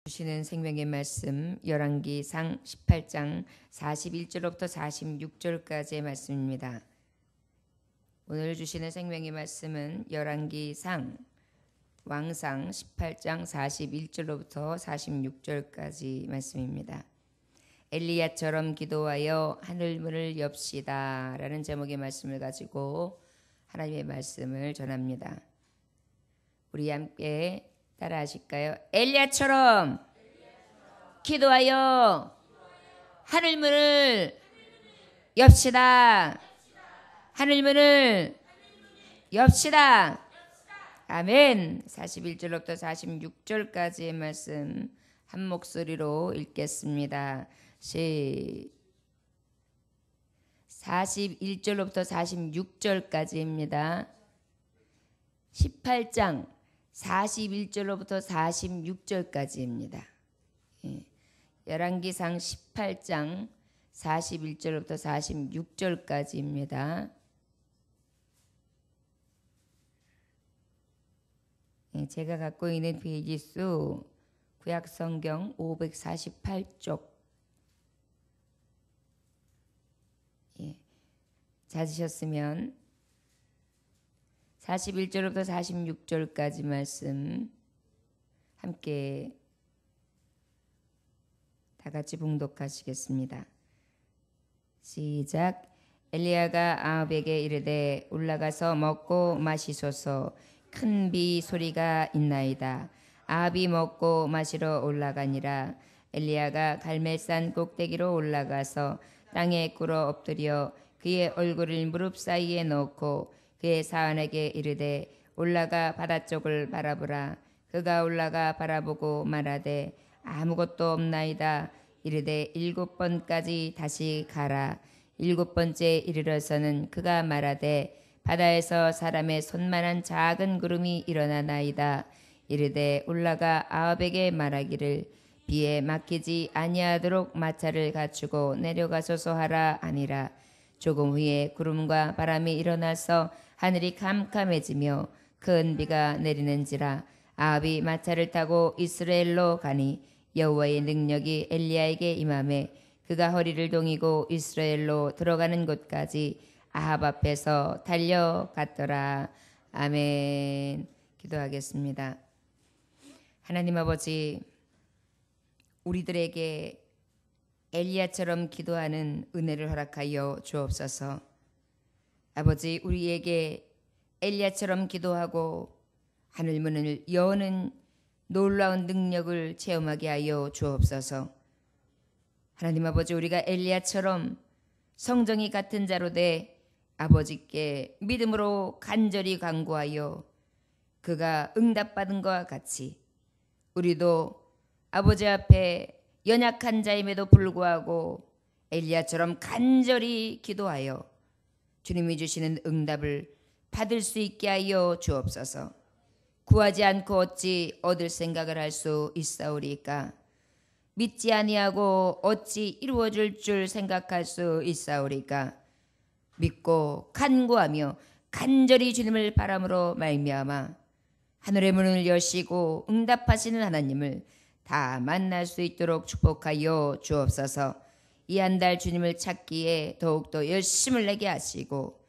주시는 생명의 말씀 열왕기상 18장 41절부터 46절까지의 말씀입니다. 오늘 주시는 생명의 말씀은 열왕기상 왕상 18장 41절부터 46절까지 말씀입니다. 엘리야처럼 기도하여 하늘문을 엽시다 라는 제목의 말씀을 가지고 하나님의 말씀을 전합니다. 우리 함께 따라 하실까요? 엘리야처럼 기도하여 하늘문을 엽시다. 하늘문을 엽시다. 아멘. 41절부터 46절까지의 말씀 한 목소리로 읽겠습니다. 41절부터 46절까지입니다. 18장 41절로부터 46절까지입니다. 열왕기상 18장 41절로부터 46절까지입니다. 제가 갖고 있는 페이지 수 구약성경 548쪽 찾으셨으면 41절부터 46절까지 말씀 함께 다 같이 봉독하시겠습니다. 시작. 엘리야가 아합에게 이르되 올라가서 먹고 마시소서. 큰 비 소리가 있나이다. 아합이 먹고 마시러 올라가니라. 엘리야가 갈멜산 꼭대기로 올라가서 땅에 꿇어 엎드려 그의 얼굴을 무릎 사이에 넣고 그의 사환에게 이르되 올라가 바다 쪽을 바라보라. 그가 올라가 바라보고 말하되 아무것도 없나이다. 이르되 7번까지 다시 가라. 7번째 이르러서는 그가 말하되 바다에서 사람의 손만한 작은 구름이 일어나나이다. 이르되 올라가 아합에게 말하기를 비에 막히지 아니하도록 마차를 갖추고 내려가소서 하라 하니라. 조금 후에 구름과 바람이 일어나서 하늘이 캄캄해지며 큰 비가 내리는지라. 아합이 마차를 타고 이스라엘로 가니 여호와의 능력이 엘리야에게 임하매 그가 허리를 동이고 이스라엘로 들어가는 곳까지 아합 앞에서 달려갔더라. 아멘. 기도하겠습니다. 하나님 아버지, 우리들에게 엘리야처럼 기도하는 은혜를 허락하여 주옵소서. 아버지, 우리에게 엘리야처럼 기도하고 하늘문을 여는 놀라운 능력을 체험하게 하여 주옵소서. 하나님 아버지, 우리가 엘리야처럼 성정이 같은 자로 돼 아버지께 믿음으로 간절히 간구하여 그가 응답받은 것과 같이 우리도 아버지 앞에 연약한 자임에도 불구하고 엘리야처럼 간절히 기도하여 주님이 주시는 응답을 받을 수 있게 하여 주옵소서. 구하지 않고 어찌 얻을 생각을 할 수 있사오리까? 믿지 아니하고 어찌 이루어질 줄 생각할 수 있사오리까? 믿고 간구하며 간절히 주님을 바람으로 말미암아 하늘의 문을 여시고 응답하시는 하나님을 다 만날 수 있도록 축복하여 주옵소서. 이 한 달 주님을 찾기에 더욱더 열심을 내게 하시고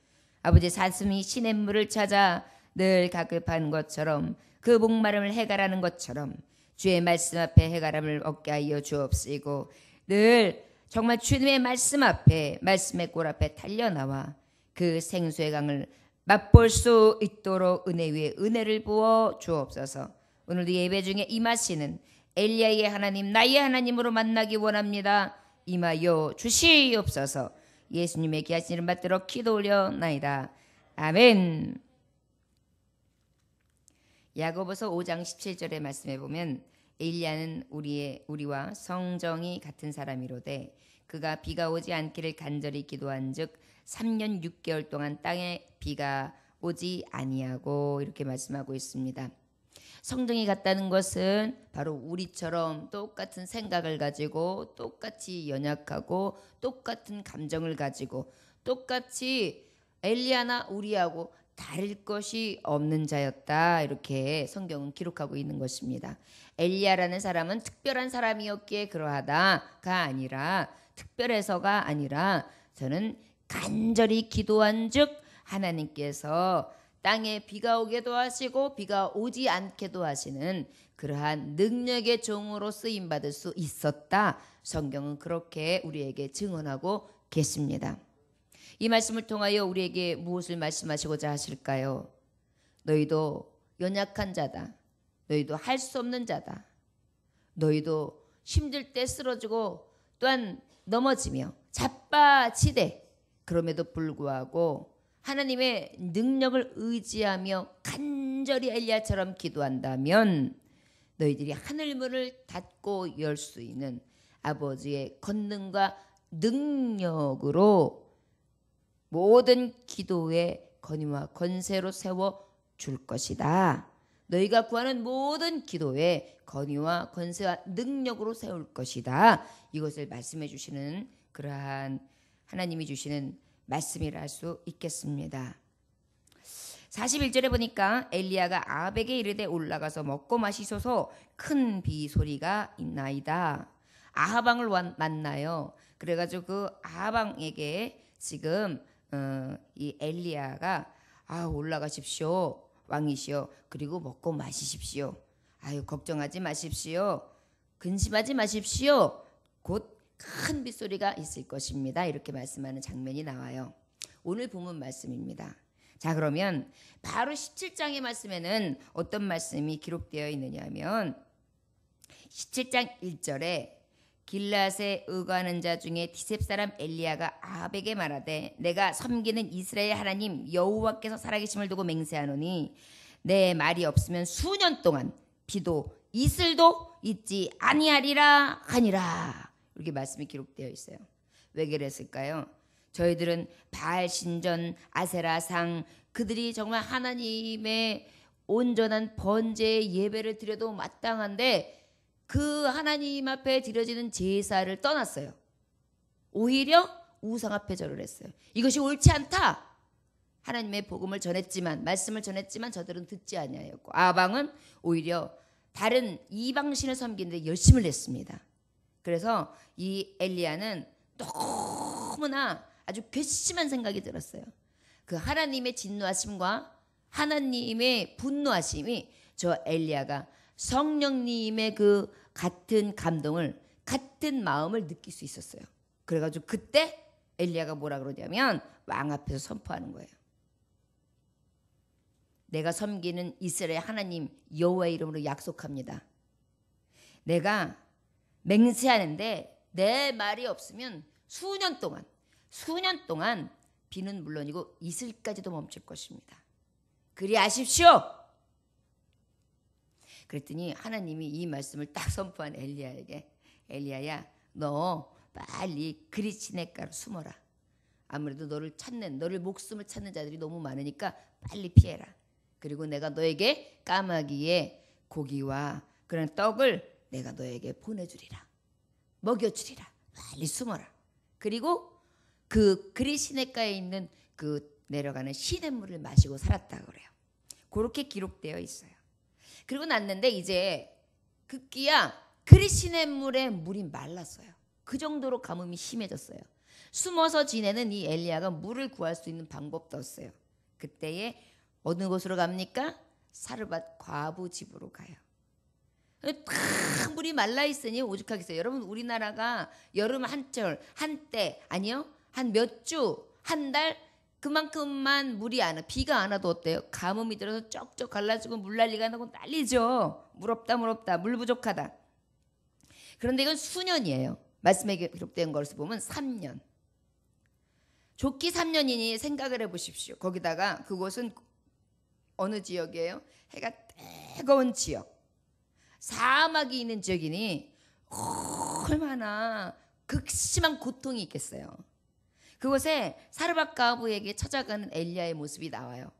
아버지 사슴이 시냇물을 찾아 늘 가급한 것처럼 그 목마름을 해결하는 것처럼 주의 말씀 앞에 해결함을 얻게 하여 주옵시고 늘 정말 주님의 말씀 앞에 말씀의 꼴 앞에 달려나와 그 생수의 강을 맛볼 수 있도록 은혜 위에 은혜를 부어 주옵소서. 오늘도 예배 중에 임하시는 엘리야의 하나님 나의 하나님으로 만나기 원합니다. 임하여 주시옵소서. 예수님의 귀하신 이름 받들어 기도 올려나이다. 아멘. 야고보서 5장 17절의 말씀에 보면 엘리야는 우리와 성정이 같은 사람이로되 그가 비가 오지 않기를 간절히 기도한즉 3년 6개월 동안 땅에 비가 오지 아니하고 이렇게 말씀하고 있습니다. 성정이 같다는 것은 바로 우리처럼 똑같은 생각을 가지고 똑같이 연약하고 똑같은 감정을 가지고 똑같이 엘리야나 우리하고 다를 것이 없는 자였다. 이렇게 성경은 기록하고 있는 것입니다. 엘리야라는 사람은 특별한 사람이었기에 그러하다가 아니라, 특별해서가 아니라, 저는 간절히 기도한즉 하나님께서 땅에 비가 오게도 하시고 비가 오지 않게도 하시는 그러한 능력의 종으로 쓰임 받을 수 있었다. 성경은 그렇게 우리에게 증언하고 계십니다. 이 말씀을 통하여 우리에게 무엇을 말씀하시고자 하실까요? 너희도 연약한 자다. 너희도 할 수 없는 자다. 너희도 힘들 때 쓰러지고 또한 넘어지며 자빠지되 그럼에도 불구하고 하나님의 능력을 의지하며 간절히 엘리야처럼 기도한다면 너희들이 하늘문을 닫고 열 수 있는 아버지의 권능과 능력으로 모든 기도의 권위와 권세로 세워 줄 것이다. 너희가 구하는 모든 기도의 권위와 권세와 능력으로 세울 것이다. 이것을 말씀해 주시는 그러한 하나님이 주시는 말씀이라 할 수 있겠습니다. 41절에 보니까 엘리야가 아합에게 이르되 올라가서 먹고 마시소서 큰 비 소리가 있나이다. 아합 왕을 만나요. 그래가지고 그 아합 왕에게 지금 이 엘리야가 올라가십시오. 왕이시여. 그리고 먹고 마시십시오. 걱정하지 마십시오. 근심하지 마십시오. 곧 큰 빗소리가 있을 것입니다. 이렇게 말씀하는 장면이 나와요. 오늘 본문 말씀입니다. 자, 그러면 바로 17장의 말씀에는 어떤 말씀이 기록되어 있느냐 하면 17장 1절에 길앗에 의거하는 자 중에 디셉 사람 엘리야가 아합에게 말하되 내가 섬기는 이스라엘 하나님 여호와께서 살아계심을 두고 맹세하노니 내 말이 없으면 수년 동안 비도 이슬도 있지 아니하리라 하니라. 이렇게 말씀이 기록되어 있어요. 왜 그랬을까요? 저희들은 바알 신전, 아세라상, 그들이 정말 하나님의 온전한 번제의 예배를 드려도 마땅한데 그 하나님 앞에 드려지는 제사를 떠났어요. 오히려 우상 앞에 절을 했어요. 이것이 옳지 않다. 하나님의 복음을 전했지만, 말씀을 전했지만 저들은 듣지 아니하였고 아방은 오히려 다른 이방신을 섬기는데 열심을 냈습니다. 그래서 이 엘리야는 너무나 아주 괘씸한 생각이 들었어요. 그 하나님의 진노하심과 하나님의 분노하심이 저 엘리야가 성령님의 그 같은 감동을, 같은 마음을 느낄 수 있었어요. 그래가지고 그때 엘리야가 뭐라 그러냐면 왕 앞에서 선포하는 거예요. 내가 섬기는 이스라엘 하나님 여호와의 이름으로 약속합니다. 내가 맹세하는데 내 말이 없으면 수년 동안 비는 물론이고 이슬까지도 멈출 것입니다. 그리하십시오. 그랬더니 하나님이 이 말씀을 딱 선포한 엘리야에게 엘리야야 너 빨리 그리 시냇가로 숨어라. 아무래도 너를 목숨을 찾는 자들이 너무 많으니까 빨리 피해라. 그리고 내가 너에게 까마귀의 고기와 그런 떡을 내가 너에게 보내주리라. 먹여주리라. 빨리 숨어라. 그리고 그 그리 시냇가에 있는 그 내려가는 시냇물을 마시고 살았다고 그래요. 그렇게 기록되어 있어요. 그리고 났는데 이제 급기야 그리 시냇물에 물이 말랐어요. 그 정도로 가뭄이 심해졌어요. 숨어서 지내는 이 엘리야가 물을 구할 수 있는 방법도 없어요. 그때에 어느 곳으로 갑니까? 사르밧 과부 집으로 가요. 다 물이 말라 있으니 오죽하겠어요. 여러분 우리나라가 여름 한철, 한때 아니요 한 몇 주, 한 달 그만큼만 물이 안 와. 비가 안 와도 어때요? 가뭄이 들어서 쩍쩍 갈라지고 물난리가 나고 난리죠. 물 없다 물 부족하다. 그런데 이건 수년이에요. 말씀에 기록된 것을 보면 3년. 좋기 3년이니 생각을 해보십시오. 거기다가 그곳은 어느 지역이에요? 해가 뜨거운 지역. 사막이 있는 지역이니 얼마나 극심한 고통이 있겠어요. 그곳에 사르밧 과부에게 찾아가는 엘리야의 모습이 나와요.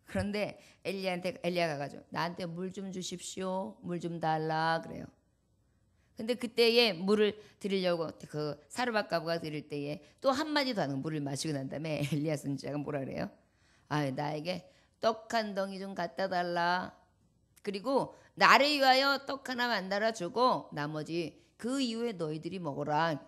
그런데 엘리야가 가지고 나한테 물 좀 주십시오. 물 좀 달라 그래요. 근데 그때에 물을 드리려고 그 사르밧 과부가 드릴 때에 또 한마디도 안 하고 물을 마시고 난 다음에 엘리야 선지자가 뭐라 그래요? 나에게 떡 한 덩이 좀 갖다 달라. 그리고 나를 위하여 떡 하나 만들어 주고 나머지 그 이후에 너희들이 먹어라.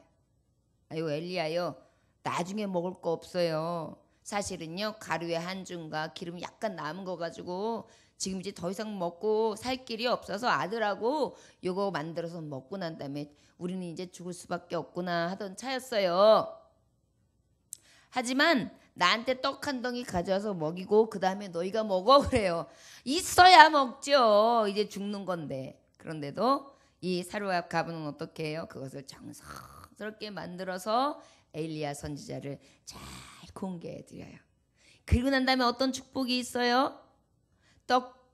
아유 엘리야요, 나중에 먹을 거 없어요. 사실은요 가루에 한 줌과 기름 약간 남은 거 가지고 지금 이제 더 이상 먹고 살 길이 없어서 아들하고 요거 만들어서 먹고 난 다음에 우리는 이제 죽을 수밖에 없구나 하던 차였어요. 하지만 나한테 떡 한 덩이 가져와서 먹이고 그 다음에 너희가 먹어 그래요. 있어야 먹죠. 이제 죽는 건데. 그런데도 이 사르밧 가부는 어떻게 해요? 그것을 정성스럽게 만들어서 엘리야 선지자를 잘 공개해 드려요. 그리고 난 다음에 어떤 축복이 있어요? 떡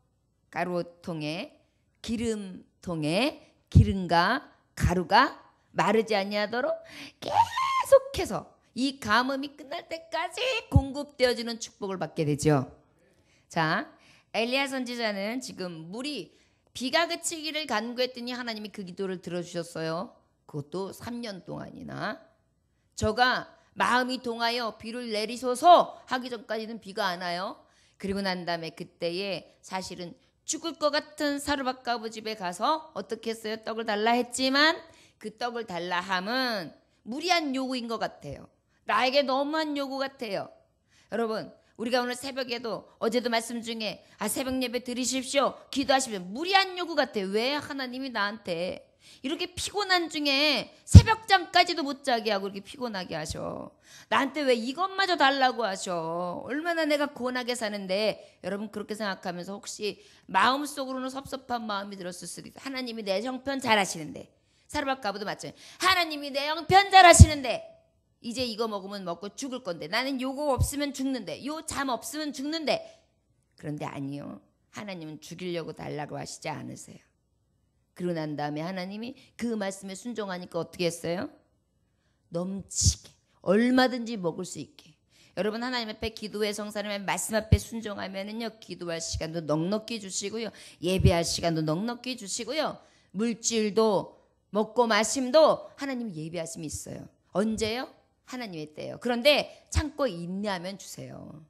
가루통에 기름통에 기름과 가루가 마르지 아니하도록 계속해서 이 가뭄이 끝날 때까지 공급되어지는 축복을 받게 되죠. 자, 엘리야 선지자는 지금 물이 비가 그치기를 간구했더니 하나님이 그 기도를 들어주셨어요. 그것도 3년 동안이나. 저가 마음이 동하여 비를 내리소서 하기 전까지는 비가 안 와요. 그리고 난 다음에 그때에 사실은 죽을 것 같은 사르밧 가부 집에 가서 어떻게 했어요? 떡을 달라 했지만 그 떡을 달라 함은 무리한 요구인 것 같아요. 나에게 너무한 요구 같아요. 여러분 우리가 오늘 새벽에도 어제도 말씀 중에 새벽 예배 드리십시오 기도하십시오 무리한 요구 같아요. 왜 하나님이 나한테 이렇게 피곤한 중에 새벽잠까지도 못 자게 하고 이렇게 피곤하게 하셔? 나한테 왜 이것마저 달라고 하셔? 얼마나 내가 고난하게 사는데. 여러분 그렇게 생각하면서 혹시 마음속으로는 섭섭한 마음이 들었을 수도 있어요. 하나님이 내 형편 잘 하시는데. 사르밧 가부도 마찬가지예요. 하나님이 내 형편 잘 하시는데 이제 이거 먹으면 먹고 죽을 건데 나는 요거 없으면 죽는데 요 잠 없으면 죽는데. 그런데 아니요, 하나님은 죽이려고 달라고 하시지 않으세요. 그러고 난 다음에 하나님이 그 말씀에 순종하니까 어떻게 했어요? 넘치게 얼마든지 먹을 수 있게. 여러분 하나님 앞에 기도의 성사님의 말씀 앞에 순종하면은요 기도할 시간도 넉넉히 주시고요 예배할 시간도 넉넉히 주시고요 물질도 먹고 마심도 하나님 예배하심이 있어요. 언제요? 하나님의 때예요. 그런데 참고 인내하면 주세요.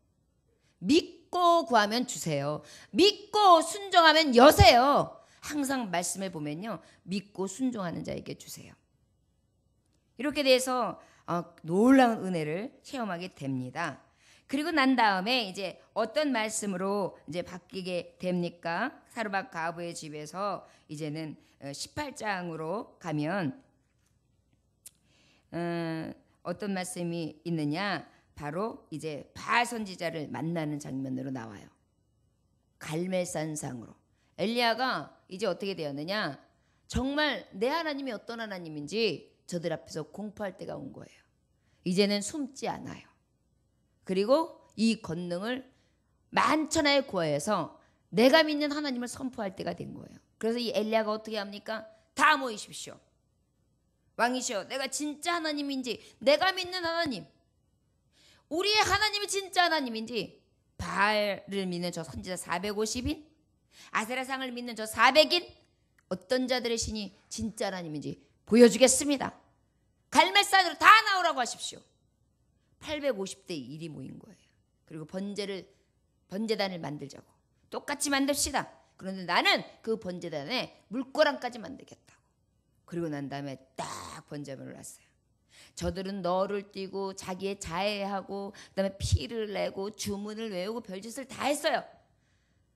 믿고 구하면 주세요. 믿고 순종하면 여세요. 항상 말씀에 보면요 믿고 순종하는 자에게 주세요. 이렇게 돼서 놀라운 은혜를 체험하게 됩니다. 그리고 난 다음에 이제 어떤 말씀으로 이제 바뀌게 됩니까? 사르밧 가부의 집에서 이제는 18장으로 가면 어떤 말씀이 있느냐? 바로 이제 바알 선지자를 만나는 장면으로 나와요. 갈멜산상으로. 엘리야가 이제 어떻게 되었느냐? 정말 내 하나님이 어떤 하나님인지 저들 앞에서 공포할 때가 온 거예요. 이제는 숨지 않아요. 그리고 이 권능을 만천하에 구하여서 내가 믿는 하나님을 선포할 때가 된 거예요. 그래서 이 엘리야가 어떻게 합니까? 다 모이십시오. 왕이시여, 내가 진짜 하나님인지, 내가 믿는 하나님, 우리의 하나님이 진짜 하나님인지, 바알을 믿는 저 선지자 450인, 아세라상을 믿는 저 400인, 어떤 자들의 신이 진짜 하나님인지 보여주겠습니다. 갈멜산으로 다 나오라고 하십시오. 850대 1이 모인 거예요. 그리고 번제단을 만들자고. 똑같이 만듭시다. 그런데 나는 그 번제단에 물고랑까지 만들겠다고. 그리고 난 다음에 딱 번제물을 놨어요. 저들은 너를 띠고 자기의 자해하고 그다음에 피를 내고 주문을 외우고 별짓을 다 했어요.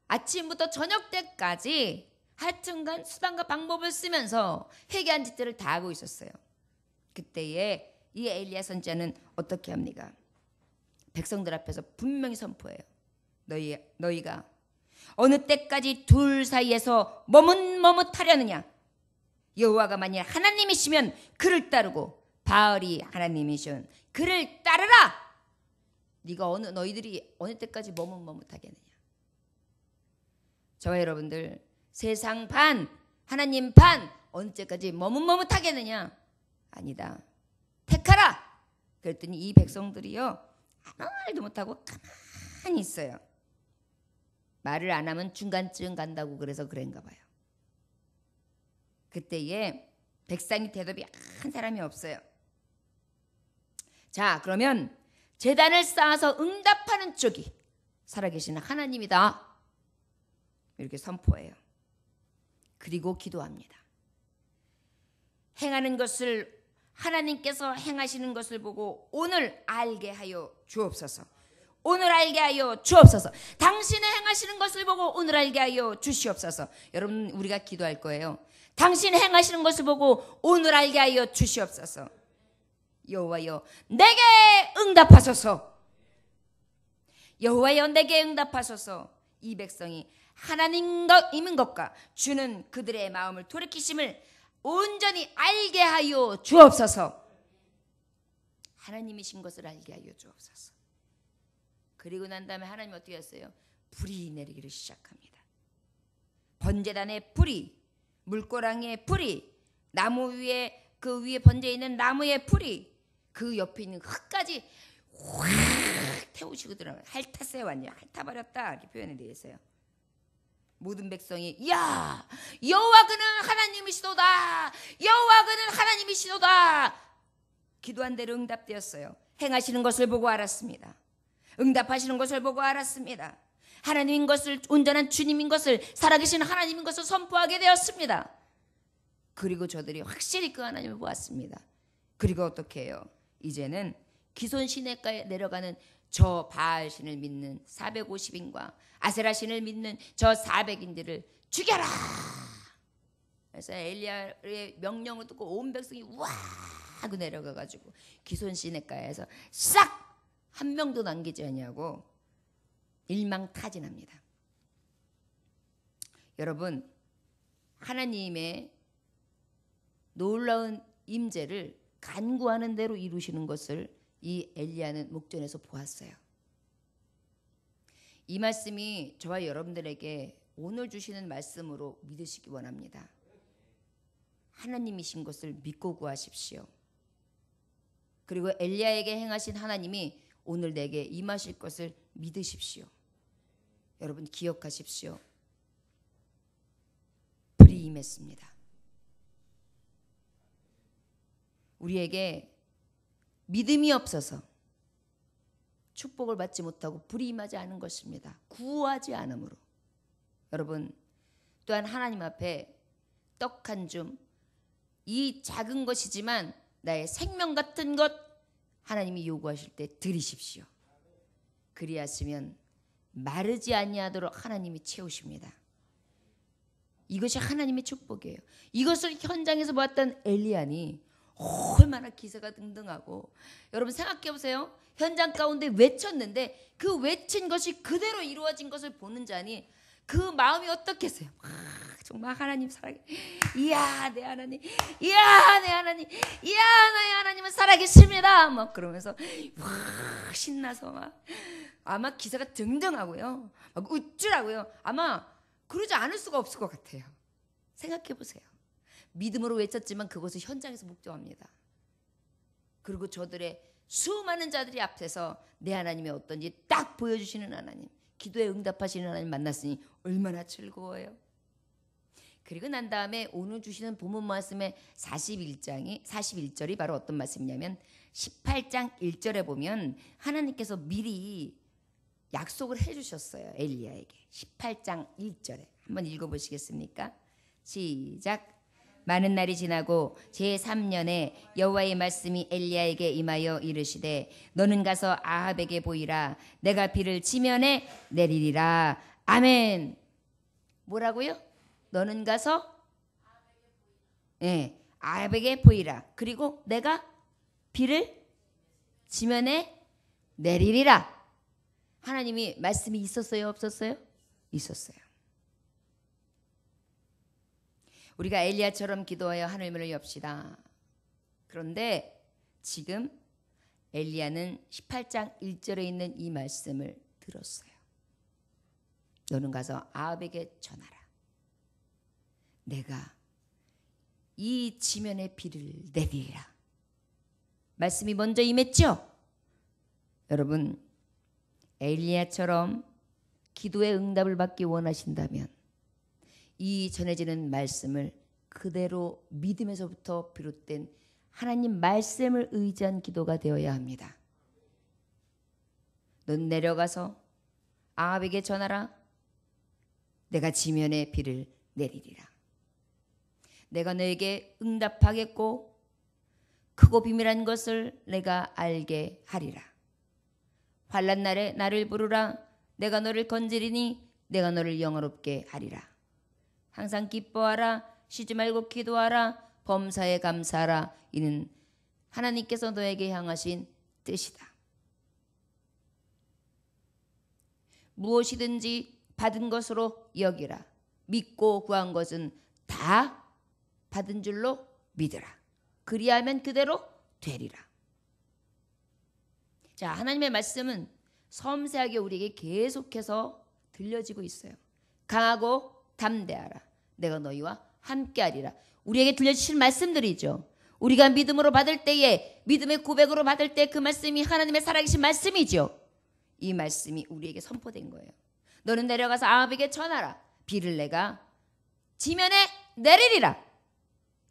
아침부터 저녁 때까지 하여튼간 수단과 방법을 쓰면서 회개한 짓들을 다 하고 있었어요. 그때에 이 엘리야 선지자는 어떻게 합니까? 백성들 앞에서 분명히 선포해요. 너희가 어느 때까지 둘 사이에서 머뭇머뭇하려느냐? 여호와가 만일 하나님이시면 그를 따르고 바알이 하나님이시면 그를 따르라. 너희들이 어느 때까지 머뭇머뭇하겠느냐? 저와 여러분들 세상 반 하나님 반 어느 때까지 머뭇머뭇하겠느냐? 아니다. 택하라. 그랬더니 이 백성들이요 아무 말도 못하고 가만히 있어요. 말을 안 하면 중간쯤 간다고 그래서 그런가 봐요. 그때에 백성이 대답이 한 사람이 없어요. 자, 그러면 제단을 쌓아서 응답하는 쪽이 살아계신 하나님이다. 이렇게 선포해요. 그리고 기도합니다. 행하는 것을 하나님께서 행하시는 것을 보고 오늘 알게 하여 주옵소서. 오늘 알게 하여 주옵소서. 당신의 행하시는 것을 보고 오늘 알게 하여 주시옵소서. 여러분 우리가 기도할 거예요. 당신 행하시는 것을 보고 오늘 알게 하여 주시옵소서. 여호와여 내게 응답하소서. 여호와여 내게 응답하소서. 이 백성이 하나님인 것과 주는 그들의 마음을 돌이키심을 온전히 알게 하여 주옵소서. 하나님이신 것을 알게 하여 주옵소서. 그리고 난 다음에 하나님 어떻게 했어요? 불이 내리기를 시작합니다. 번제단의 불이, 물고랑이의 불이, 나무 위에 그 위에 번져 있는 나무의 불이, 그 옆에 있는 흙까지 확 태우시고 들어가요. 핥았어요. 완전 핥아버렸다 이렇게 표현이 되어 있어요. 모든 백성이 야 여호와 그는 하나님이시도다. 여호와 그는 하나님이시도다. 기도한 대로 응답되었어요. 행하시는 것을 보고 알았습니다. 응답하시는 것을 보고 알았습니다. 하나님인 것을, 온전한 주님인 것을, 살아계신 하나님인 것을 선포하게 되었습니다. 그리고 저들이 확실히 그 하나님을 보았습니다. 그리고 어떻게 해요? 이제는 기손 시내가에 내려가는 저 바알 신을 믿는 450인과 아세라 신을 믿는 저 400인들을 죽여라. 그래서 엘리야의 명령을 듣고 온 백성이 와 하고 내려가 가지고 기손 시내가에서 싹 한 명도 남기지 않냐고 일망타진합니다. 여러분 하나님의 놀라운 임재를 간구하는 대로 이루시는 것을 이 엘리야는 목전에서 보았어요. 이 말씀이 저와 여러분들에게 오늘 주시는 말씀으로 믿으시기 원합니다. 하나님이신 것을 믿고 구하십시오. 그리고 엘리야에게 행하신 하나님이 오늘 내게 임하실 것을 믿으십시오. 여러분 기억하십시오. 불이 임했습니다. 우리에게 믿음이 없어서 축복을 받지 못하고 불이 임하지 않은 것입니다. 구하지 않음으로. 여러분 또한 하나님 앞에 떡 한 줌, 이 작은 것이지만 나의 생명 같은 것 하나님이 요구하실 때 드리십시오. 그리하시면 마르지 아니하도록 하나님이 채우십니다. 이것이 하나님의 축복이에요. 이것을 현장에서 보았던 엘리야니 얼마나 기세가 등등하고, 여러분 생각해 보세요. 현장 가운데 외쳤는데 그 외친 것이 그대로 이루어진 것을 보는 자니 그 마음이 어떻겠어요? 정말 하나님 사랑해. 이야 내 하나님, 이야 내 하나님, 이야 나의 하나님은 살아계십니다. 막 그러면서 와 신나서 막 아마 기세가 등등하고요. 막 우쭐하고요. 아마 그러지 않을 수가 없을 것 같아요. 생각해 보세요. 믿음으로 외쳤지만 그것을 현장에서 목도합니다. 그리고 저들의 수많은 자들이 앞에서 내 하나님이 어떤지 딱 보여주시는 하나님, 기도에 응답하시는 하나님 만났으니 얼마나 즐거워요. 그리고 난 다음에 오늘 주시는 본문 말씀의 41절이 바로 어떤 말씀이냐면 18장 1절에 보면 하나님께서 미리 약속을 해주셨어요. 엘리야에게. 18장 1절에 한번 읽어보시겠습니까? 시작. 많은 날이 지나고 제3년에 여호와의 말씀이 엘리야에게 임하여 이르시되 너는 가서 아합에게 보이라. 내가 비를 지면에 내리리라. 아멘. 뭐라고요? 너는 가서 아합에게 보이라. 그리고 내가 비를 지면에 내리리라. 하나님이 말씀이 있었어요? 없었어요? 있었어요. 우리가 엘리야처럼 기도하여 하늘문을 엽시다. 그런데 지금 엘리야는 18장 1절에 있는 이 말씀을 들었어요. 너는 가서 아합에게 전하라. 내가 이 지면에 비를 내리리라. 말씀이 먼저 임했죠? 여러분 엘리야처럼 기도의 응답을 받기 원하신다면 이 전해지는 말씀을 그대로 믿음에서부터 비롯된 하나님 말씀을 의지한 기도가 되어야 합니다. 넌 내려가서 아합에게 전하라. 내가 지면에 비를 내리리라. 내가 너에게 응답하겠고 크고 비밀한 것을 내가 알게 하리라. 환난 날에 나를 부르라. 내가 너를 건지리니 내가 너를 영화롭게 하리라. 항상 기뻐하라. 쉬지 말고 기도하라. 범사에 감사하라. 이는 하나님께서 너에게 향하신 뜻이다. 무엇이든지 받은 것으로 여기라. 믿고 구한 것은 다 받은 줄로 믿으라. 그리하면 그대로 되리라. 자, 하나님의 말씀은 섬세하게 우리에게 계속해서 들려지고 있어요. 강하고 담대하라. 내가 너희와 함께하리라. 우리에게 들려주실 말씀들이죠. 우리가 믿음으로 받을 때에, 믿음의 고백으로 받을 때 그 말씀이 하나님의 살아계신 말씀이죠. 이 말씀이 우리에게 선포된 거예요. 너는 내려가서 아합에게 전하라. 비를 내가 지면에 내리리라.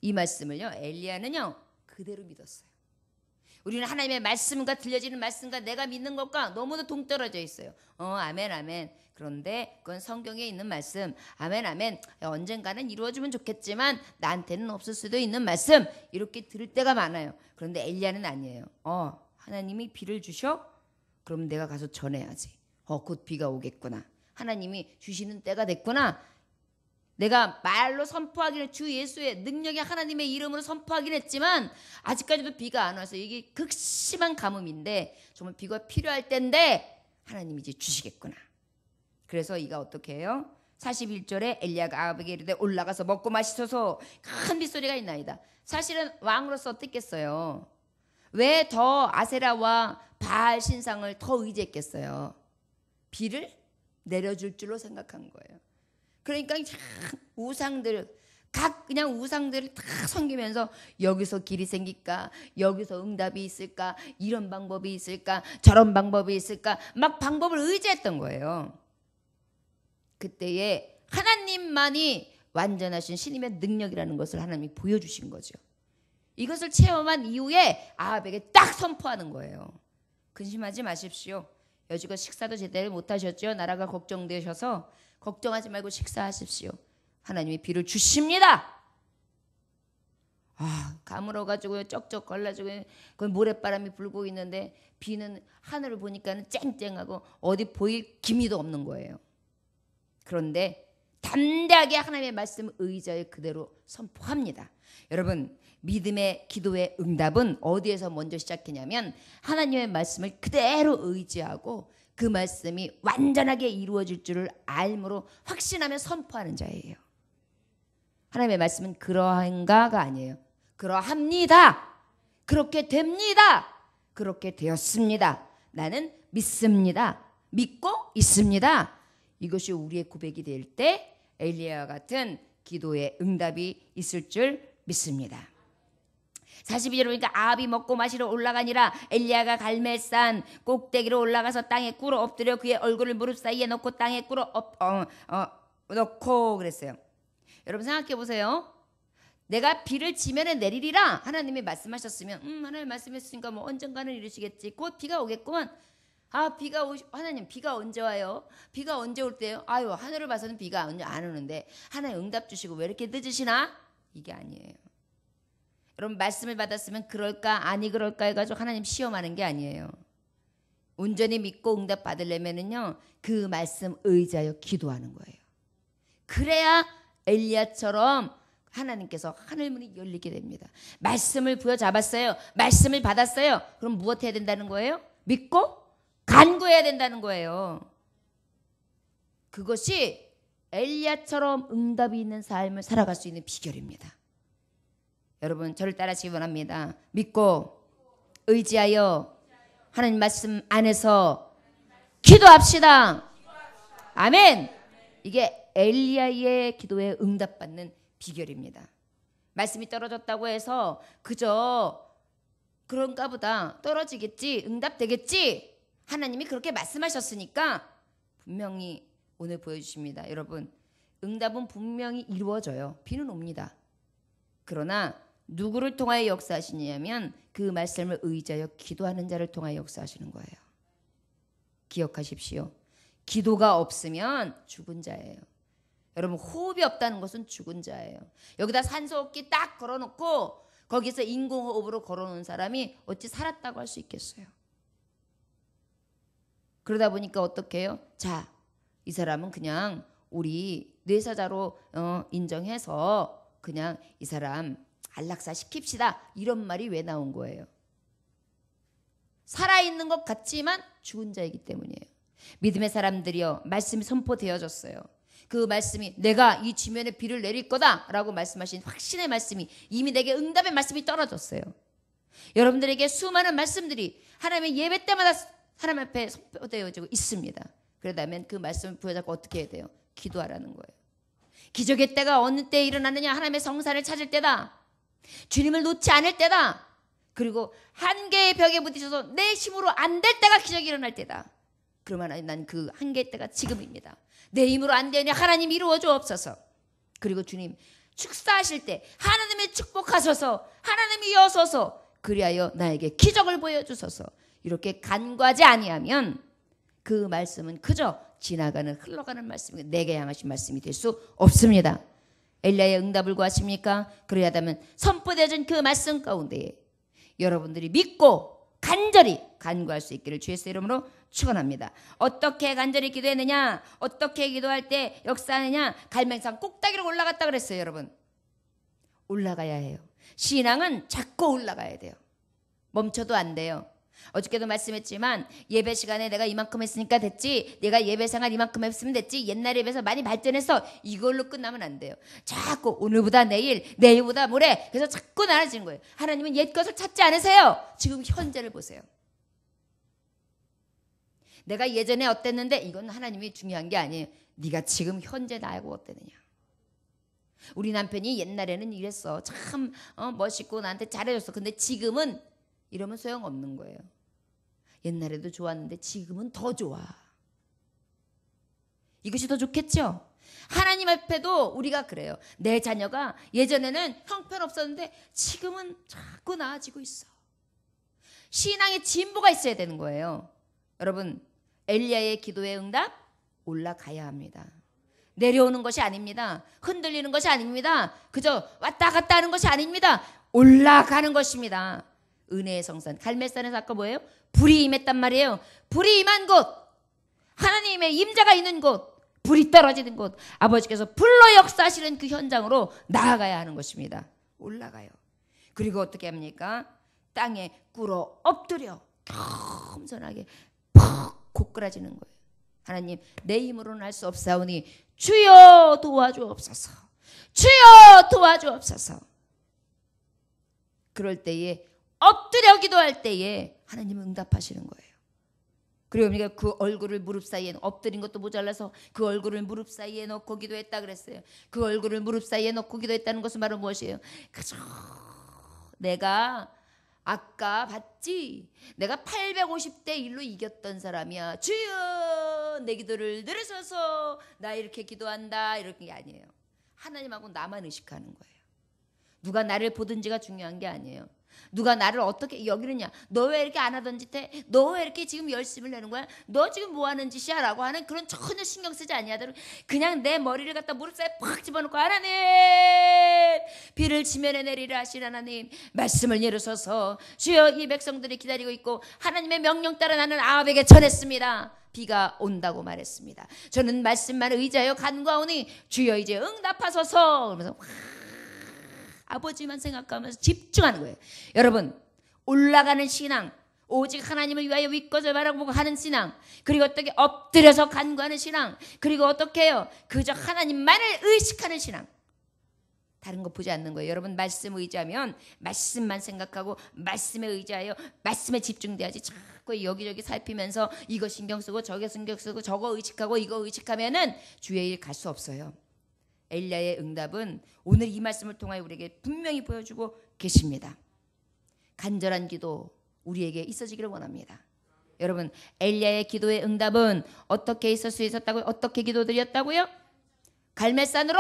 이 말씀을요, 엘리야는요 그대로 믿었어요. 우리는 하나님의 말씀과 들려지는 말씀과 내가 믿는 것과 너무도 동떨어져 있어요. 아멘 아멘. 그런데 그건 성경에 있는 말씀. 아멘 아멘. 언젠가는 이루어지면 좋겠지만 나한테는 없을 수도 있는 말씀. 이렇게 들을 때가 많아요. 그런데 엘리야는 아니에요. 하나님이 비를 주셔? 그럼 내가 가서 전해야지. 곧 비가 오겠구나. 하나님이 주시는 때가 됐구나. 내가 말로 선포하기는 주 예수의 능력이 하나님의 이름으로 선포하긴 했지만 아직까지도 비가 안 와서 이게 극심한 가뭄인데 정말 비가 필요할 때인데 하나님이 이제 주시겠구나. 그래서 이가 어떻게 해요? 41절에 엘리야가 아합에게 이르되 올라가서 먹고 마시소서. 큰 빗소리가 있나이다. 사실은 왕으로서 어떻겠어요? 왜 더 아세라와 바알 신상을 더 의지했겠어요? 비를 내려줄 줄로 생각한 거예요. 그러니까 우상들, 그냥 우상들을 다 섬기면서 여기서 길이 생길까? 여기서 응답이 있을까? 이런 방법이 있을까? 저런 방법이 있을까? 막 방법을 의지했던 거예요. 그때에 하나님만이 완전하신 신임의 능력이라는 것을 하나님이 보여주신 거죠. 이것을 체험한 이후에 아합에게 딱 선포하는 거예요. 근심하지 마십시오. 여지껏 식사도 제대로 못하셨죠. 나라가 걱정되셔서 걱정하지 말고 식사하십시오. 하나님이 비를 주십니다. 가물어가지고 쩍쩍 걸라지고 그 모래바람이 불고 있는데 비는 하늘을 보니까 쨍쨍하고 어디 보일 기미도 없는 거예요. 그런데 담대하게 하나님의 말씀을 의지하여 그대로 선포합니다. 여러분, 믿음의 기도의 응답은 어디에서 먼저 시작했냐면 하나님의 말씀을 그대로 의지하고 그 말씀이 완전하게 이루어질 줄을 알므로 확신하며 선포하는 자예요. 하나님의 말씀은 그러한가가 아니에요. 그러합니다. 그렇게 됩니다. 그렇게 되었습니다. 나는 믿습니다. 믿고 있습니다. 이것이 우리의 고백이 될 때 엘리야와 같은 기도의 응답이 있을 줄 믿습니다. 42절 보니까 아합이 먹고 마시러 올라가니라. 엘리야가 갈멜산 꼭대기로 올라가서 땅에 꿇어 엎드려 그의 얼굴을 무릎 사이에 넣고 땅에 꿇어 넣고 그랬어요. 여러분 생각해 보세요. 내가 비를 지면에 내리리라 하나님이 말씀하셨으면 하나님 말씀했으니까 뭐 언젠가는 이루시겠지. 곧 비가 오겠구만. 하나님 비가 언제 와요? 비가 언제 올 때요? 하늘을 봐서는 비가 안 오는데 하나님 응답 주시고 왜 이렇게 늦으시나? 이게 아니에요. 여러분 말씀을 받았으면 그럴까 아니 그럴까 해가지고 하나님 시험하는 게 아니에요. 온전히 믿고 응답 받으려면은요 그 말씀 의지하여 기도하는 거예요. 그래야 엘리야처럼 하나님께서 하늘문이 열리게 됩니다. 말씀을 부여잡았어요. 말씀을 받았어요. 그럼 무엇 해야 된다는 거예요? 믿고 간구해야 된다는 거예요. 그것이 엘리야처럼 응답이 있는 삶을 살아갈 수 있는 비결입니다. 여러분 저를 따라하시기 원합니다. 믿고 의지하여 하나님 말씀 안에서 기도합시다. 아멘. 이게 엘리야의 기도에 응답받는 비결입니다. 말씀이 떨어졌다고 해서 그저 그런가 보다 떨어지겠지 응답되겠지 하나님이 그렇게 말씀하셨으니까 분명히 오늘 보여주십니다. 여러분 응답은 분명히 이루어져요. 비는 옵니다. 그러나 누구를 통하여 역사하시냐면 그 말씀을 의지하여 기도하는 자를 통하여 역사하시는 거예요. 기억하십시오. 기도가 없으면 죽은 자예요. 여러분, 호흡이 없다는 것은 죽은 자예요. 여기다 산소호흡기 딱 걸어놓고 거기서 인공호흡으로 걸어놓은 사람이 어찌 살았다고 할 수 있겠어요? 그러다 보니까 어떻게 해요? 자, 이 사람은 그냥 우리 뇌사자로 인정해서 그냥 이 사람 안락사 시킵시다. 이런 말이 왜 나온 거예요? 살아있는 것 같지만 죽은 자이기 때문이에요. 믿음의 사람들이요, 말씀이 선포되어졌어요. 그 말씀이 내가 이 지면에 비를 내릴 거다 라고 말씀하신 확신의 말씀이 이미 내게 응답의 말씀이 떨어졌어요. 여러분들에게 수많은 말씀들이 하나님의 예배 때마다 하나님 앞에 선포되어지고 있습니다. 그러다면 그 말씀을 부여잡고 어떻게 해야 돼요? 기도하라는 거예요. 기적의 때가 어느 때에 일어나느냐? 하나님의 성산을 찾을 때다. 주님을 놓지 않을 때다. 그리고 한계의 벽에 부딪혀서 내 힘으로 안 될 때가 기적이 일어날 때다. 그러면 난 그 한계의 때가 지금입니다. 내 힘으로 안 되니 하나님 이루어 주옵소서. 그리고 주님 축사하실 때 하나님의 축복하소서, 하나님이 여소서, 그리하여 나에게 기적을 보여주소서. 이렇게 간구하지 아니하면 그 말씀은 그저 지나가는 흘러가는 말씀이 내게 향하신 말씀이 될 수 없습니다. 엘리야의 응답을 구하십니까? 그래야다면 선포되어진 그 말씀 가운데에 여러분들이 믿고 간절히 간구할 수 있기를 주의 이름으로 축원합니다. 어떻게 간절히 기도했느냐? 어떻게 기도할 때 역사하느냐? 갈멜산 꼭대기로 올라갔다 그랬어요. 여러분, 올라가야 해요. 신앙은 자꾸 올라가야 돼요. 멈춰도 안 돼요. 어저께도 말씀했지만 예배 시간에 내가 이만큼 했으니까 됐지, 내가 예배 생활 이만큼 했으면 됐지, 옛날에 비해서 많이 발전해서 이걸로 끝나면 안 돼요. 자꾸 오늘보다 내일, 내일보다 모레, 그래서 자꾸 나아지는 거예요. 하나님은 옛 것을 찾지 않으세요. 지금 현재를 보세요. 내가 예전에 어땠는데 이건 하나님이 중요한 게 아니에요. 네가 지금 현재 나하고 어땠느냐. 우리 남편이 옛날에는 이랬어. 참 멋있고 나한테 잘해줬어. 근데 지금은 이러면 소용없는 거예요. 옛날에도 좋았는데 지금은 더 좋아. 이것이 더 좋겠죠? 하나님 앞에도 우리가 그래요. 내 자녀가 예전에는 형편없었는데 지금은 자꾸 나아지고 있어. 신앙의 진보가 있어야 되는 거예요. 여러분, 엘리야의 기도의 응답 올라가야 합니다. 내려오는 것이 아닙니다. 흔들리는 것이 아닙니다. 그저 왔다 갔다 하는 것이 아닙니다. 올라가는 것입니다. 은혜의 성산 갈멜산에서 아까 뭐예요? 불이 임했단 말이에요. 불이 임한 곳, 하나님의 임재가 있는 곳, 불이 떨어지는 곳, 아버지께서 불로 역사하시는 그 현장으로 나아가야 하는 것입니다. 올라가요. 그리고 어떻게 합니까? 땅에 꿇어 엎드려 겸손하게 푹 고꾸라지는 거예요. 하나님, 내 힘으로는 할 수 없사오니 주여 도와주옵소서. 주여 도와주옵소서. 그럴 때에 엎드려 기도할 때에 하나님은 응답하시는 거예요. 그리고 우리가 그 얼굴을 무릎 사이에, 엎드린 것도 모자라서 그 얼굴을 무릎 사이에 넣고 기도했다 그랬어요. 그 얼굴을 무릎 사이에 넣고 기도했다는 것은 바로 무엇이에요? 그저 내가 아까 봤지? 내가 850대 1로 이겼던 사람이야. 주여 내 기도를 들으셔서 나 이렇게 기도한다. 이렇게 게 아니에요. 하나님하고 나만 의식하는 거예요. 누가 나를 보든지가 중요한 게 아니에요. 누가 나를 어떻게 여기느냐, 너 왜 이렇게 안 하던 짓 해? 너 왜 이렇게 지금 열심을 내는 거야? 너 지금 뭐 하는 짓이야? 라고 하는 그런 전혀 신경 쓰지 아니하도록 그냥 내 머리를 갖다 무릎 사이에 팍 집어넣고, 하나님 비를 지면에 내리라 하신 하나님 말씀을 이루소서. 주여, 이 백성들이 기다리고 있고 하나님의 명령 따라 나는 아합에게 전했습니다. 비가 온다고 말했습니다. 저는 말씀만 의지하여 간구하오니 주여 이제 응답하소서. 그러면서 아버지만 생각하면서 집중하는 거예요. 여러분, 올라가는 신앙, 오직 하나님을 위하여 윗것을 바라보고 하는 신앙, 그리고 어떻게 엎드려서 간구하는 신앙, 그리고 어떻게 해요? 그저 하나님만을 의식하는 신앙. 다른 거 보지 않는 거예요. 여러분, 말씀 의지하면 말씀만 생각하고 말씀에 의지하여 말씀에 집중돼야지. 자꾸 여기저기 살피면서 이거 신경 쓰고 저거 신경 쓰고 저거 의식하고 이거 의식하면은 주의 일 갈 수 없어요. 엘리야의 응답은 오늘 이 말씀을 통하여 우리에게 분명히 보여주고 계십니다. 간절한 기도 우리에게 있어지기를 원합니다. 여러분, 엘리야의 기도의 응답은 어떻게 있을 수 있었다고요? 어떻게 기도드렸다고요? 갈멜산으로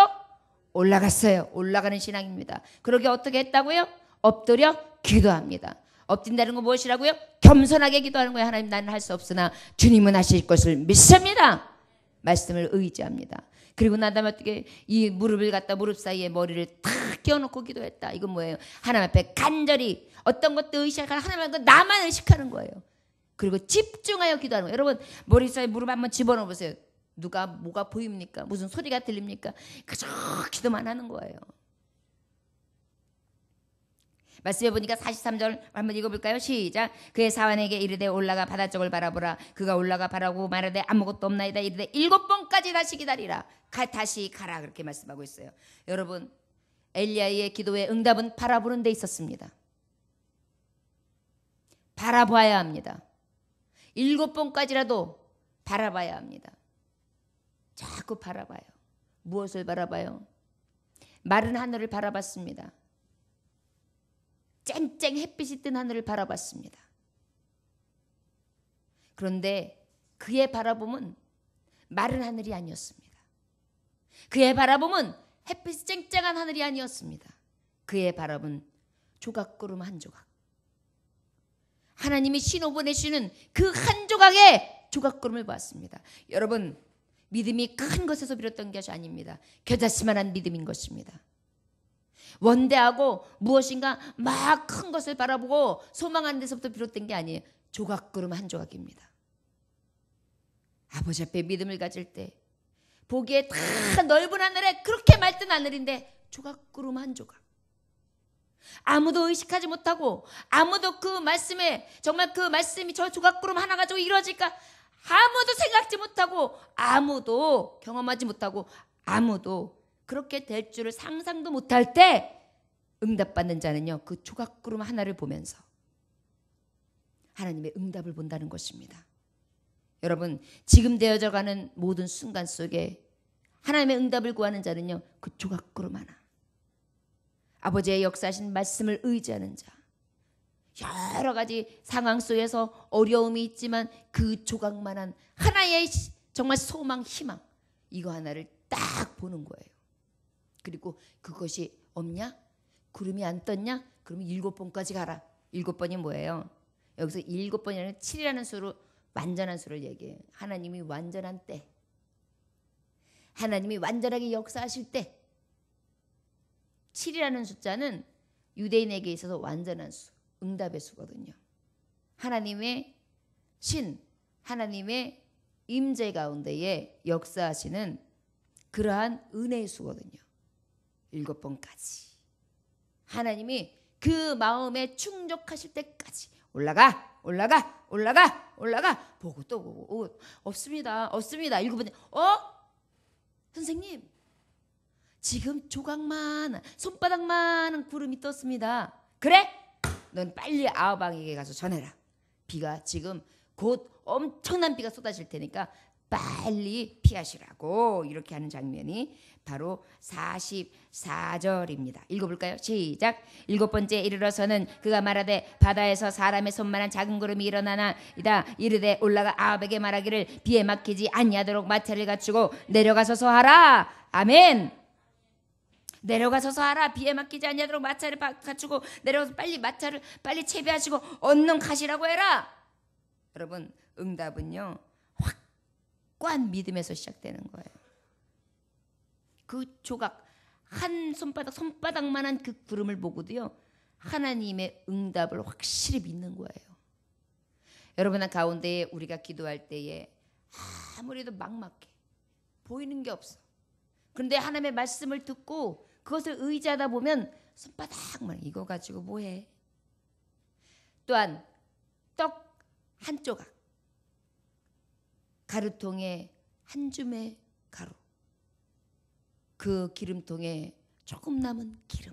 올라갔어요. 올라가는 신앙입니다. 그러게 어떻게 했다고요? 엎드려 기도합니다. 엎드린다는 건 무엇이라고요? 겸손하게 기도하는 거예요. 하나님, 나는 할 수 없으나 주님은 하실 것을 믿습니다. 말씀을 의지합니다. 그리고 난 다음에 어떻게 이 무릎을 갖다 무릎 사이에 머리를 탁 끼워놓고 기도했다. 이건 뭐예요? 하나님 앞에 간절히 어떤 것도 의식하는 하나님 앞에 나만 의식하는 거예요. 그리고 집중하여 기도하는 거예요. 여러분 머리 사이에 무릎 한번 집어넣어 보세요. 누가 뭐가 보입니까? 무슨 소리가 들립니까? 그저 기도만 하는 거예요. 말씀해 보니까 43절 한번 읽어볼까요? 시작. 그의 사환에게 이르되 올라가 바다 쪽을 바라보라. 그가 올라가 바라고 말하되 아무것도 없나이다. 이르되 7번까지 다시 기다리라. 다시 가라. 그렇게 말씀하고 있어요. 여러분 엘리야의 기도의 응답은 바라보는 데 있었습니다. 바라봐야 합니다. 7번까지라도 바라봐야 합니다. 자꾸 바라봐요. 무엇을 바라봐요? 마른 하늘을 바라봤습니다. 쨍쨍 햇빛이 뜬 하늘을 바라봤습니다. 그런데 그의 바라봄은 마른 하늘이 아니었습니다. 그의 바라봄은 햇빛이 쨍쨍한 하늘이 아니었습니다. 그의 바라봄은 조각구름 한 조각. 하나님이 신호 보내시는 그 한 조각의 조각구름을 보았습니다. 여러분 믿음이 큰 것에서 비롯된 것이 아닙니다. 겨자씨만한 믿음인 것입니다. 원대하고 무엇인가 막 큰 것을 바라보고 소망하는 데서부터 비롯된 게 아니에요. 조각구름 한 조각입니다. 아버지 앞에 믿음을 가질 때 보기에 다 넓은 하늘에 그렇게 맑은 하늘인데 조각구름 한 조각. 아무도 의식하지 못하고 아무도 그 말씀에 정말 그 말씀이 저 조각구름 하나 가지고 이루어질까 아무도 생각지 못하고 아무도 경험하지 못하고 아무도 그렇게 될 줄을 상상도 못할 때 응답받는 자는요 그 조각구름 하나를 보면서 하나님의 응답을 본다는 것입니다. 여러분 지금 되어져가는 모든 순간 속에 하나님의 응답을 구하는 자는요 그 조각구름 하나, 아버지의 역사하신 말씀을 의지하는 자, 여러 가지 상황 속에서 어려움이 있지만 그 조각만한 하나의 정말 소망, 희망, 이거 하나를 딱 보는 거예요. 그리고 그것이 없냐? 구름이 안 떴냐? 그러면 7번까지 가라. 7번이 뭐예요? 여기서 7번이라는 7이라는 수로 완전한 수를 얘기해요. 하나님이 완전한 때, 하나님이 완전하게 역사하실 때 7이라는 숫자는 유대인에게 있어서 완전한 수, 응답의 수거든요. 하나님의 신, 하나님의 임재 가운데에 역사하시는 그러한 은혜의 수거든요. 7번까지 하나님이 그 마음에 충족하실 때까지 올라가 보고 또 보고 없습니다 7번. 선생님 지금 조각만 손바닥만한 구름이 떴습니다. 그래? 넌 빨리 아하방에게 가서 전해라. 비가 지금 곧 엄청난 비가 쏟아질 테니까 빨리 피하시라고. 이렇게 하는 장면이 바로 44절입니다. 읽어볼까요? 시작. 7번째 이르러서는 그가 말하되 바다에서 사람의 손만한 작은 구름이 일어나나이다. 이르되 올라가 아합에게 말하기를 비에 막히지 아니하도록 마차를 갖추고 내려가서서 하라. 아멘. 내려가서서 하라. 비에 막히지 아니하도록 마차를 갖추고 내려가서 빨리 마차를 빨리 채비하시고 얼른 가시라고 해라. 여러분 응답은요 확고한 믿음에서 시작되는 거예요. 그 조각 한 손바닥만한 그 구름을 보고도요 하나님의 응답을 확실히 믿는 거예요. 여러분 가운데에 우리가 기도할 때에 아무래도 막막해 보이는 게 없어. 그런데 하나님의 말씀을 듣고 그것을 의지하다 보면 손바닥만 이거 가지고 뭐해. 또한 떡 한 조각, 가루통에 한 줌의 가루, 그 기름통에 조금 남은 기름,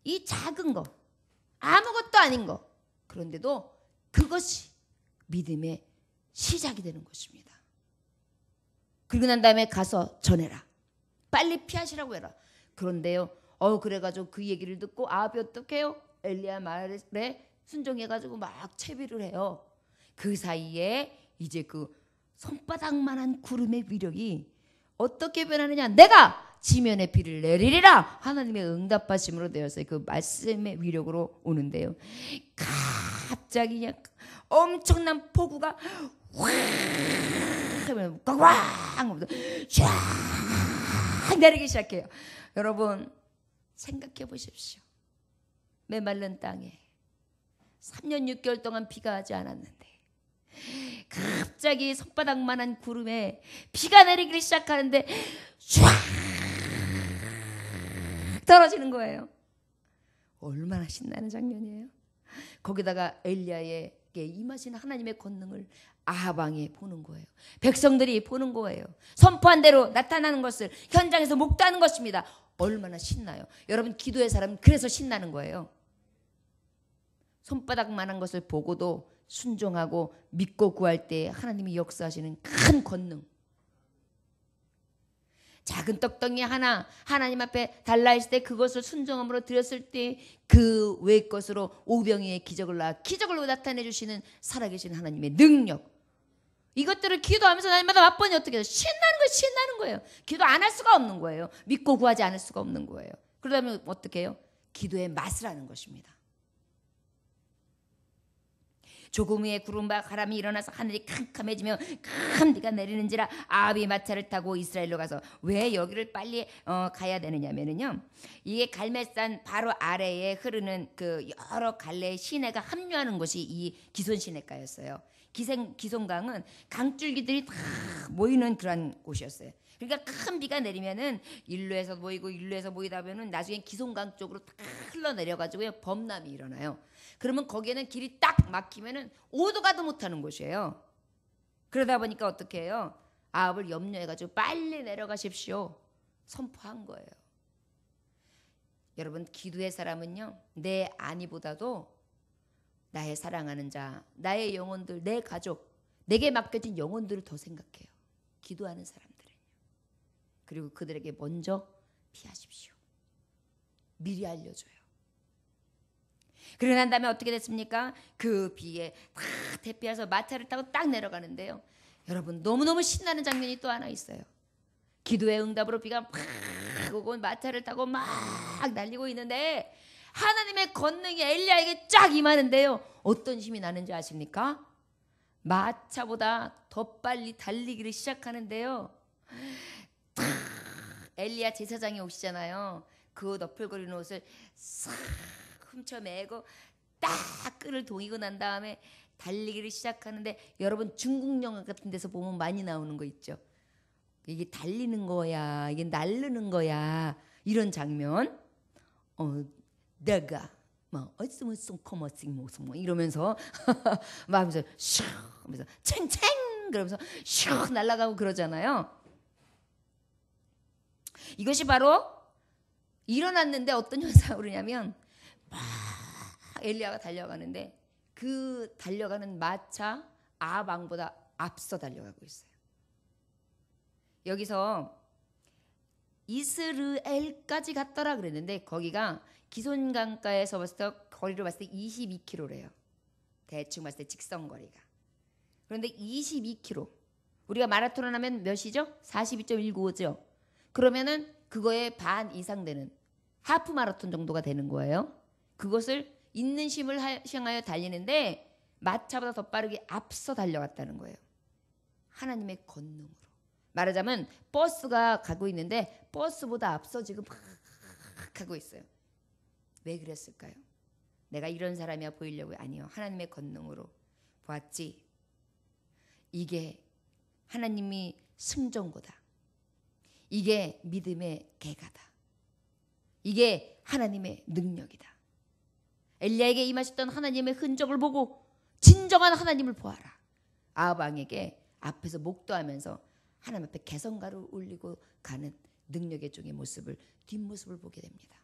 이 작은 거 아무것도 아닌 거, 그런데도 그것이 믿음의 시작이 되는 것입니다. 그리고 난 다음에 가서 전해라. 빨리 피하시라고 해라. 그런데요 그래가지고 그 얘기를 듣고 아합이 어떻게 해요? 엘리야 말에 순종해가지고 막 채비를 해요. 그 사이에 이제 그 손바닥만한 구름의 위력이 어떻게 변하느냐. 내가 지면에 비를 내리리라. 하나님의 응답하심으로 되어서 그 말씀의 위력으로 오는데요. 갑자기 그냥 엄청난 폭우가 확 하면 꽝꽝 쫙 내리기 시작해요. 여러분 생각해 보십시오. 메말른 땅에 3년 6개월 동안 비가 하지 않았는데 갑자기 손바닥만한 구름에 비가 내리기 시작하는데 쫙 떨어지는 거예요. 얼마나 신나는 장면이에요. 거기다가 엘리야에게 임하신 하나님의 권능을 아합 왕이 보는 거예요. 백성들이 보는 거예요. 선포한 대로 나타나는 것을 현장에서 목도하는 것입니다. 얼마나 신나요. 여러분 기도의 사람은 그래서 신나는 거예요. 손바닥만한 것을 보고도 순종하고 믿고 구할 때 하나님이 역사하시는 큰 권능. 작은 떡덩이 하나 하나님 앞에 달라 있을 때 그것을 순종함으로 드렸을 때 그 외의 것으로 오병이의 기적을 나타내 주시는 살아계신 하나님의 능력. 이것들을 기도하면서 날마다 맛보니 어떻게 해요? 신나는 거예요. 기도 안 할 수가 없는 거예요. 믿고 구하지 않을 수가 없는 거예요. 그러다면 어떻게 해요? 기도의 맛을 아는 것입니다. 조금 후에 구름과 바람이 일어나서 하늘이 캄캄해지며 큰 비가 내리는지라 아합이 마차를 타고 이스라엘로 가서 왜 여기를 빨리 가야 되느냐면요, 이게 갈멜산 바로 아래에 흐르는 그 여러 갈래의 시내가 합류하는 곳이 이 기손 시내가였어요. 기손강은 강줄기들이 다 모이는 그런 곳이었어요. 그러니까 큰 비가 내리면은 일루에서 모이고 일루에서 모이다 보면은 나중에 기손강 쪽으로 다 흘러내려가지고요 범람이 일어나요. 그러면 거기에는 길이 딱 막히면은 오도 가도 못하는 곳이에요. 그러다 보니까 어떻게 해요? 아합을 염려해가지고 빨리 내려가십시오 선포한 거예요. 여러분 기도의 사람은요 내 안위보다도 나의 사랑하는 자, 나의 영혼들, 내 가족, 내게 맡겨진 영혼들을 더 생각해요. 기도하는 사람들은요. 그리고 그들에게 먼저 피하십시오. 미리 알려줘요. 그러고 난 다음에 어떻게 됐습니까? 그 비에 다 대피해서 마차를 타고 딱 내려가는데요. 여러분 너무너무 신나는 장면이 또 하나 있어요. 기도의 응답으로 비가 막 오고 마차를 타고 막 날리고 있는데 하나님의 권능이 엘리야에게 쫙 임하는데요. 어떤 힘이 나는지 아십니까? 마차보다 더 빨리 달리기를 시작하는데요. 엘리야 제사장이 오시잖아요. 그 너풀거리는 옷을 싹 훔쳐매고 딱 끈을 동이고 난 다음에 달리기를 시작하는데 여러분 중국 영화 같은 데서 보면 많이 나오는 거 있죠. 이게 달리는 거야, 이게 날르는 거야, 이런 장면. 내가 뭐 이러면서 막 하면서 슉 하면서 챙챙 그러면서 슉 날아가고 그러잖아요. 이것이 바로 일어났는데 어떤 현상이 오르냐면 막 엘리야가 달려가는데 그 달려가는 마차 아합 왕보다 앞서 달려가고 있어요. 여기서 이스르엘까지 갔더라 그랬는데 거기가 기손강가에서 봤을 때 거리로 봤을 때 22km래요. 대충 봤을 때 직선거리가. 그런데 22km. 우리가 마라톤을 하면 몇이죠? 42.195죠. 그러면은 그거의 반 이상 되는 하프 마라톤 정도가 되는 거예요. 그것을 있는 힘을 향하여 달리는데 마차보다 더 빠르게 앞서 달려갔다는 거예요. 하나님의 권능으로. 말하자면 버스가 가고 있는데 버스보다 앞서 지금 막 가고 있어요. 왜 그랬을까요? 내가 이런 사람이야 보이려고? 아니요. 하나님의 권능으로 보았지. 이게 하나님이 승전고다. 이게 믿음의 계가다. 이게 하나님의 능력이다. 엘리야에게 임하셨던 하나님의 흔적을 보고 진정한 하나님을 보아라. 아합 왕에게 앞에서 목도하면서 하나님 앞에 개성가를 올리고 가는 능력의 종의 모습을, 뒷모습을 보게 됩니다.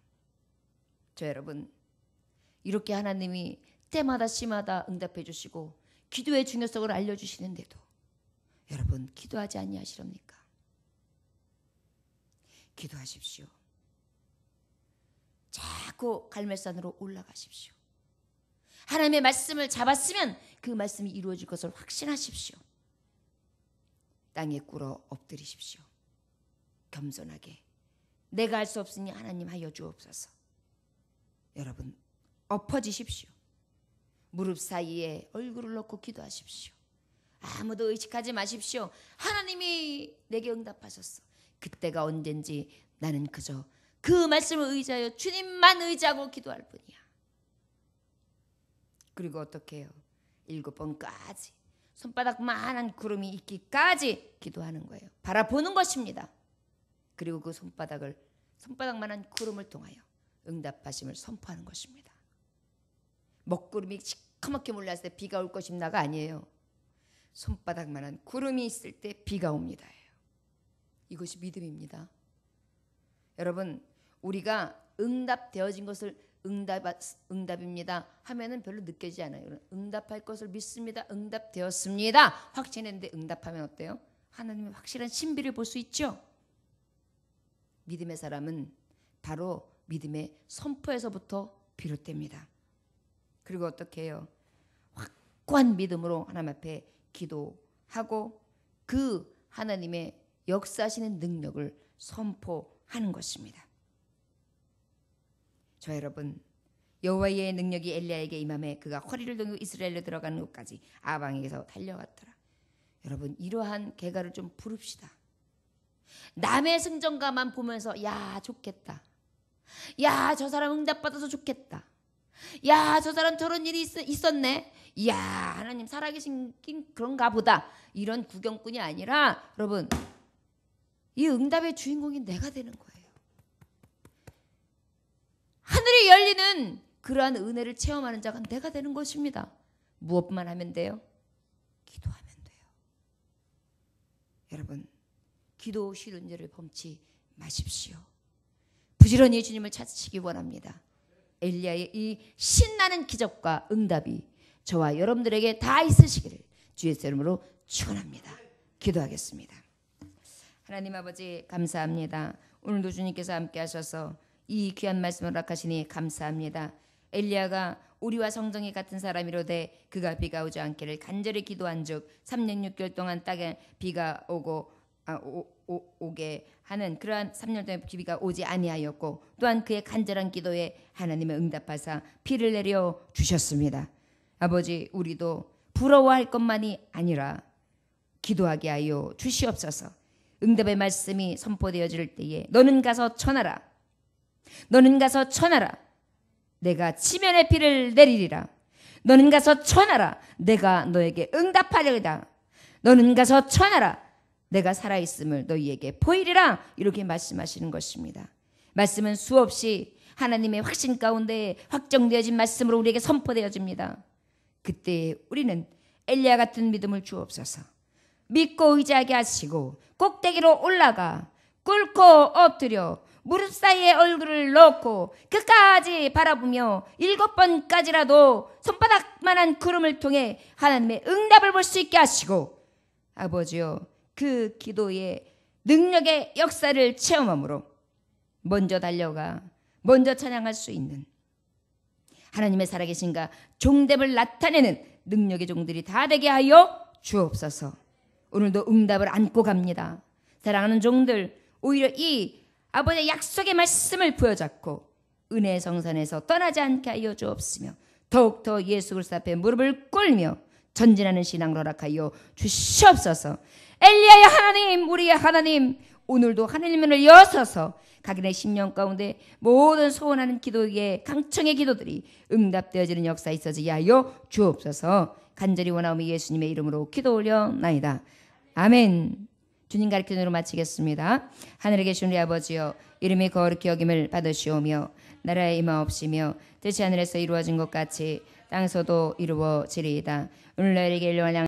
저 여러분, 이렇게 하나님이 때마다 시마다 응답해 주시고 기도의 중요성을 알려주시는데도 여러분 기도하지 아니하시렵니까? 기도하십시오. 자꾸 갈멜산으로 올라가십시오. 하나님의 말씀을 잡았으면 그 말씀이 이루어질 것을 확신하십시오. 땅에 꿇어 엎드리십시오. 겸손하게 내가 할 수 없으니 하나님 하여 주옵소서. 여러분 엎어지십시오. 무릎 사이에 얼굴을 넣고 기도하십시오. 아무도 의식하지 마십시오. 하나님이 내게 응답하셨어. 그때가 언젠지 나는 그저 그 말씀을 의지하여 주님만 의지하고 기도할 뿐이야. 그리고 어떻게 해요? 7번까지 손바닥만한 구름이 있기까지 기도하는 거예요. 바라보는 것입니다. 그리고 그 손바닥만한 구름을 통하여 응답하심을 선포하는 것입니다. 먹구름이 시커멓게 몰랐을 때 비가 올 것입니다가 아니에요. 손바닥만한 구름이 있을 때 비가 옵니다. 이것이 믿음입니다. 여러분, 우리가 응답되어진 것을 응답입니다 하면은 별로 느껴지지 않아요. 응답할 것을 믿습니다. 응답되었습니다. 확신했는데 응답하면 어때요? 하나님의 확실한 신비를 볼 수 있죠. 믿음의 사람은 바로 믿음의 선포에서부터 비롯됩니다. 그리고 어떻게 해요? 확고한 믿음으로 하나님 앞에 기도하고 그 하나님의 역사하시는 능력을 선포하는 것입니다. 저 여러분, 여호와의 능력이 엘리야에게 임함에 그가 허리를 동이고 이스라엘로 들어가는 곳까지 아방에게서 달려갔더라. 여러분, 이러한 개가를 좀 부릅시다. 남의 승전가만 보면서 야 좋겠다. 야 저 사람 응답받아서 좋겠다. 야 저 사람 저런 일이 있었네. 이야 하나님 살아계신 그런가 보다. 이런 구경꾼이 아니라 여러분 이 응답의 주인공이 내가 되는 거예요. 하늘이 열리는 그러한 은혜를 체험하는 자가 내가 되는 것입니다. 무엇만 하면 돼요? 기도하면 돼요. 여러분 기도 쉬운 일을 범치 마십시오. 부지런히 주님을 찾으시기 원합니다. 엘리야의 이 신나는 기적과 응답이 저와 여러분들에게 다 있으시기를 주의 이름으로 축원합니다. 기도하겠습니다. 하나님 아버지 감사합니다. 오늘도 주님께서 함께 하셔서 이 귀한 말씀을 허락하시니 감사합니다. 엘리야가 우리와 성정이 같은 사람이로되 그가 비가 오지 않기를 간절히 기도한즉 3년 6개월 동안 땅에 비가 오게 하는 그러한 3년 동안 비가 오지 아니하였고 또한 그의 간절한 기도에 하나님의 응답하사 비를 내려 주셨습니다. 아버지 우리도 부러워할 것만이 아니라 기도하게 하여 주시옵소서. 응답의 말씀이 선포되어질 때에 너는 가서 전하라. 너는 가서 전하라. 내가 지면의 비를 내리리라. 너는 가서 전하라. 내가 너에게 응답하리라. 너는 가서 전하라. 내가 살아있음을 너희에게 보이리라. 이렇게 말씀하시는 것입니다. 말씀은 수없이 하나님의 확신 가운데 확정되어진 말씀으로 우리에게 선포되어집니다. 그때 우리는 엘리야 같은 믿음을 주옵소서. 믿고 의지하게 하시고 꼭대기로 올라가 꿇고 엎드려 무릎 사이에 얼굴을 넣고 끝까지 바라보며 7번까지라도 손바닥만한 구름을 통해 하나님의 응답을 볼 수 있게 하시고 아버지요 그 기도의 능력의 역사를 체험함으로 먼저 달려가 먼저 찬양할 수 있는 하나님의 살아계신가 종됨을 나타내는 능력의 종들이 다 되게 하여 주옵소서. 오늘도 응답을 안고 갑니다. 사랑하는 종들 오히려 이 아버지의 약속의 말씀을 부여잡고 은혜의 성산에서 떠나지 않게 하여 주옵시며 더욱더 예수 그리스도 앞에 무릎을 꿇며 전진하는 신앙을 허락하여 주시옵소서. 엘리야의 하나님 우리의 하나님 오늘도 하나님을 여서서 각인의 심령 가운데 모든 소원하는 기도의 강청의 기도들이 응답되어지는 역사 있어지게 하여 주옵소서. 간절히 원하오며 예수님의 이름으로 기도 올려나이다. 아멘. 주님 가르치는 대로 마치겠습니다. 하늘에 계신 우리 아버지여 이름이 거룩히 여김을 받으시오며 나라의 임하옵시며 뜻이 하늘에서 이루어진 것 같이 땅에서도 이루어지리이다. 오늘 너희에게 일용할